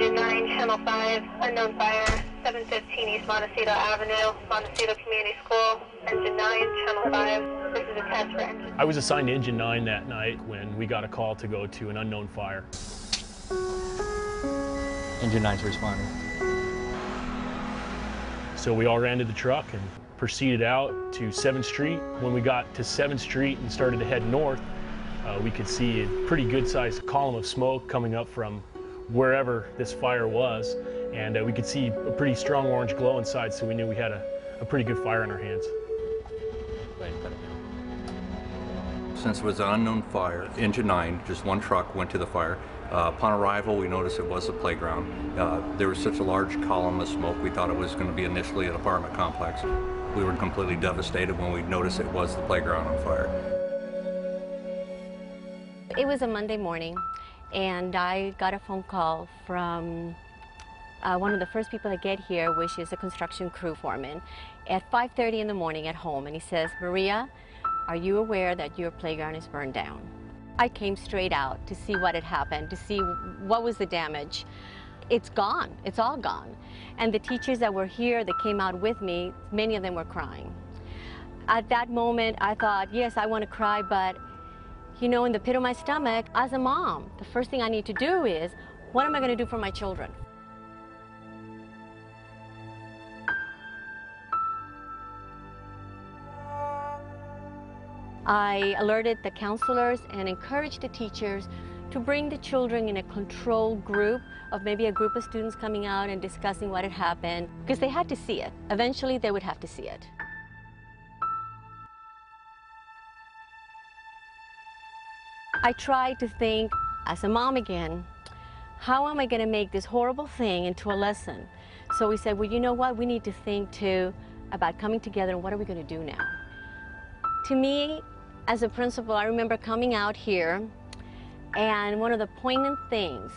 Engine 9, Channel 5, unknown fire, 715 East Montecito Avenue, Montecito Community School, Engine 9, Channel 5. This is a test for engine. I was assigned to Engine 9 that night when we got a call to go to an unknown fire. Engine 9's responding. So we all ran to the truck and proceeded out to 7th Street. When we got to 7th Street and started to head north, we could see a pretty good-sized column of smoke coming up from wherever this fire was, and we could see a pretty strong orange glow inside, so we knew we had a pretty good fire on our hands. Since it was an unknown fire, Engine 9, just one truck, went to the fire. Upon arrival, we noticed it was a playground. There was such a large column of smoke, we thought it was going to be initially an apartment complex. We were completely devastated when we noticed it was the playground on fire. It was a Monday morning, and I got a phone call from one of the first people to get here, which is a construction crew foreman, at 5:30 in the morning at home, and he says, "Maria, are you aware that your playground is burned down?" I came straight out to see what had happened, to see what was the damage. It's gone, it's all gone. And the teachers that were here that came out with me, many of them were crying. At that moment, I thought, yes, I want to cry, but you know, in the pit of my stomach, as a mom, the first thing I need to do is, what am I going to do for my children? I alerted the counselors and encouraged the teachers to bring the children in a controlled group of maybe a group of students coming out and discussing what had happened, because they had to see it. Eventually, they would have to see it. I tried to think, as a mom again, how am I going to make this horrible thing into a lesson? So we said, well, you know what? We need to think too about coming together and what are we going to do now? To me, as a principal, I remember coming out here, and one of the poignant things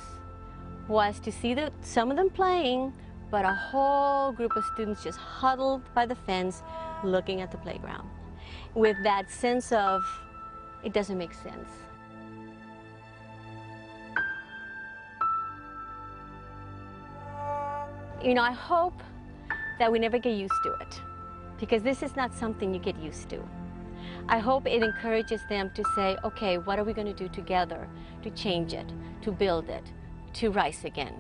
was to see some of them playing, but a whole group of students just huddled by the fence looking at the playground with that sense of, it doesn't make sense. You know, I hope that we never get used to it, because this is not something you get used to. I hope it encourages them to say, okay, what are we going to do together to change it, to build it, to rise again?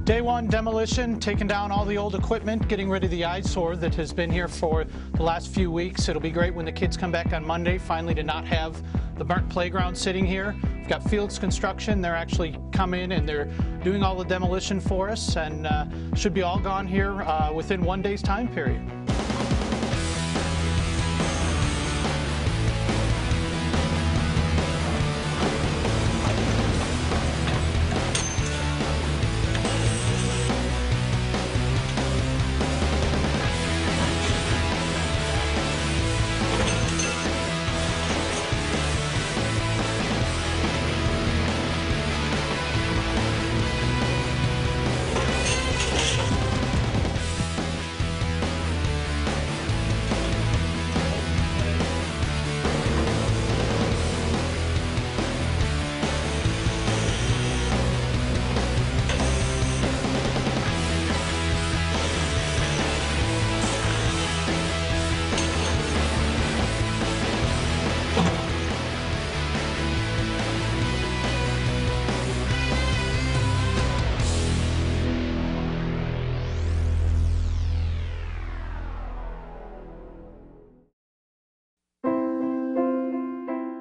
Day one demolition, taking down all the old equipment, getting rid of the eyesore that has been here for the last few weeks. It'll be great when the kids come back on Monday, finally, to not have the burnt playground sitting here. We've got Fields Construction. They're actually come in and they're doing all the demolition for us, and should be all gone here within 1 day's time period.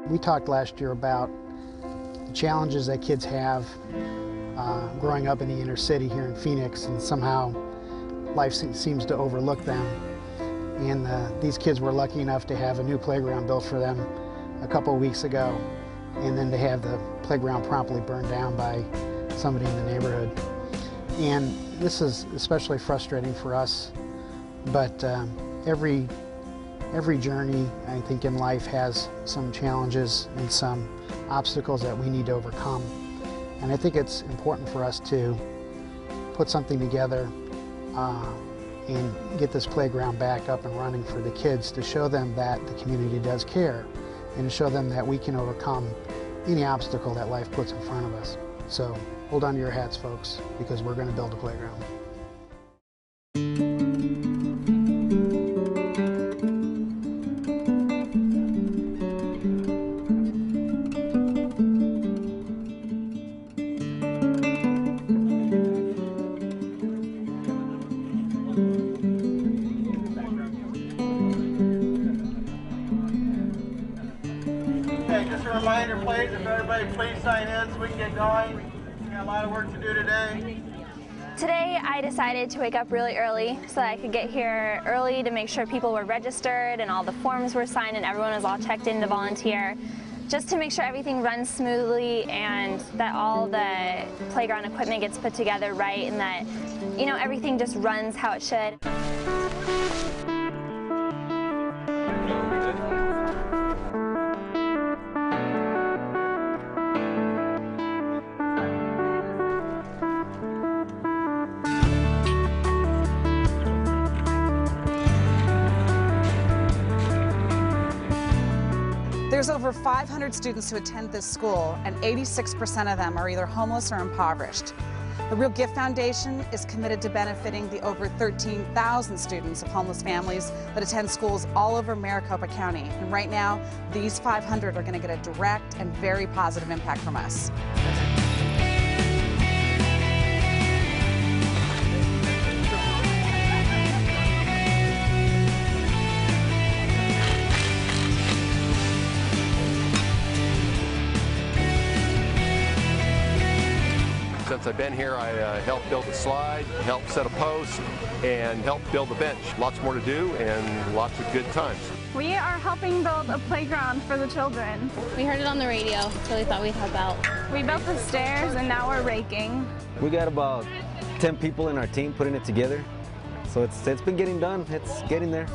We talked last year about the challenges that kids have growing up in the inner city here in Phoenix, and somehow life seems to overlook them. And these kids were lucky enough to have a new playground built for them a couple of weeks ago, and then to have the playground promptly burned down by somebody in the neighborhood. And this is especially frustrating for us, but every journey, I think, in life has some challenges and some obstacles that we need to overcome. And I think it's important for us to put something together and get this playground back up and running for the kids, to show them that the community does care and to show them that we can overcome any obstacle that life puts in front of us. So hold on to your hats, folks, because we're going to build a playground. Just a reminder, please, if everybody please sign in so we can get going. We got a lot of work to do today. Today I decided to wake up really early so that I could get here early to make sure people were registered and all the forms were signed and everyone was all checked in to volunteer, just to make sure everything runs smoothly and that all the playground equipment gets put together right and that, you know, everything just runs how it should. There's over 500 students who attend this school, and 86% of them are either homeless or impoverished. The Real Gift Foundation is committed to benefiting the over 13,000 students of homeless families that attend schools all over Maricopa County. And right now, these 500 are going to get a direct and very positive impact from us. Since I've been here, I helped build a slide, helped set a post, and helped build a bench. Lots more to do and lots of good times. We are helping build a playground for the children. We heard it on the radio, so we thought we'd help out. We built the stairs and now we're raking. We got about 10 people in our team putting it together. So it's been getting done, it's getting there.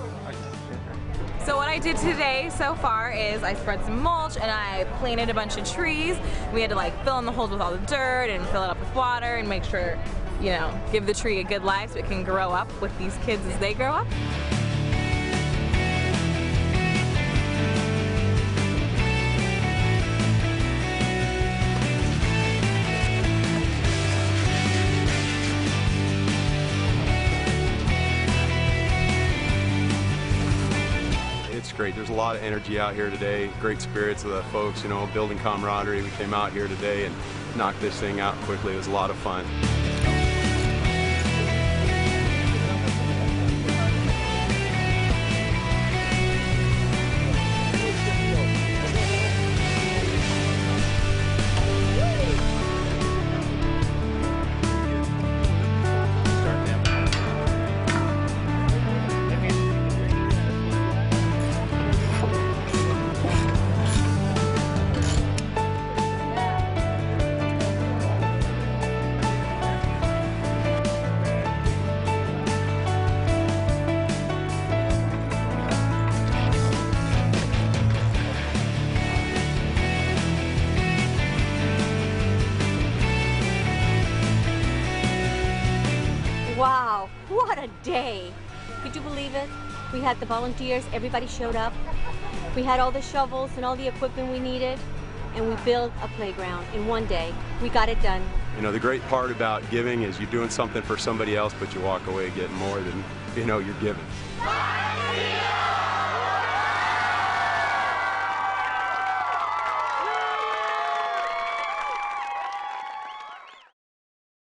So what I did today so far is I spread some mulch and I planted a bunch of trees. We had to like fill in the holes with all the dirt and fill it up with water and make sure, you know, give the tree a good life so it can grow up with these kids as they grow up. Great. There's a lot of energy out here today, great spirits of the folks, you know, building camaraderie. We came out here today and knocked this thing out quickly. It was a lot of fun. Wow, what a day. Could you believe it? We had the volunteers, everybody showed up. We had all the shovels and all the equipment we needed, and we built a playground in one day. We got it done. You know, the great part about giving is you're doing something for somebody else, but you walk away getting more than, you know, you're giving.